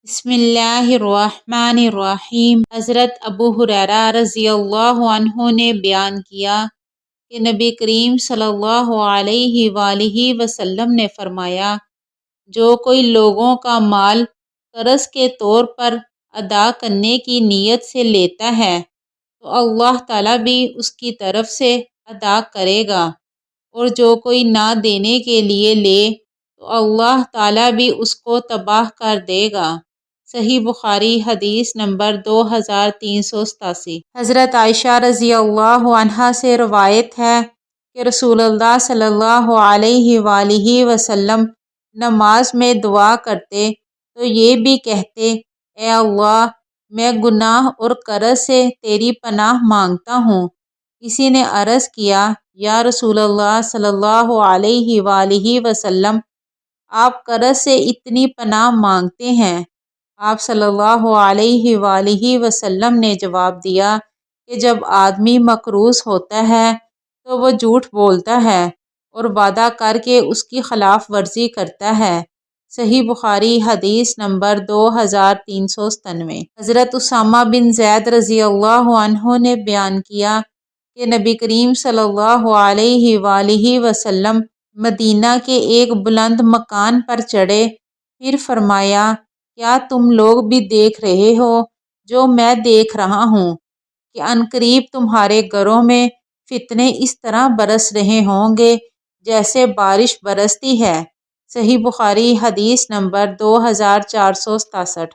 بسم اللہ الرحمن الرحیم۔ حضرت ابو ہریرہ رضی اللہ عنہ نے بیان کیا کہ نبی کریم صلی اللہ علیہ وآلہ وسلم نے فرمایا، جو کوئی لوگوں کا مال قرض کے طور پر ادا کرنے کی نیت سے لیتا ہے تو اللہ تعالیٰ بھی اس کی طرف سے ادا کرے گا، اور جو کوئی نہ دینے کے لیے لے تو اللہ تعالیٰ بھی اس کو تباہ کر دے گا۔ صحیح بخاری حدیث نمبر 2387۔ حضرت عائشہ رضی اللہ عنہا سے روایت ہے کہ رسول اللہ صلی اللہ علیہ وآلہ وسلم نماز میں دعا کرتے تو یہ بھی کہتے، اے اللہ، میں گناہ اور قرض سے تیری پناہ مانگتا ہوں۔ کسی نے عرض کیا، یا رسول اللہ صلی اللہ علیہ وآلہ وسلم، آپ قرض سے اتنی پناہ مانگتے ہیں؟ آپ صلی اللہ علیہ وآلہ وسلم نے جواب دیا کہ جب آدمی مقروض ہوتا ہے تو وہ جھوٹ بولتا ہے اور وعدہ کر کے اس کی خلاف ورزی کرتا ہے۔ صحیح بخاری حدیث نمبر 2397۔ حضرت اسامہ بن زید رضی اللہ عنہ نے بیان کیا کہ نبی کریم صلی اللہ علیہ وآلہ وسلم مدینہ کے ایک بلند مکان پر چڑھے، پھر فرمایا، کیا تم لوگ بھی دیکھ رہے ہو جو میں دیکھ رہا ہوں کہ عنقریب تمہارے گھروں میں فتنے اس طرح برس رہے ہوں گے جیسے بارش برستی ہے۔ صحیح بخاری حدیث نمبر 2467۔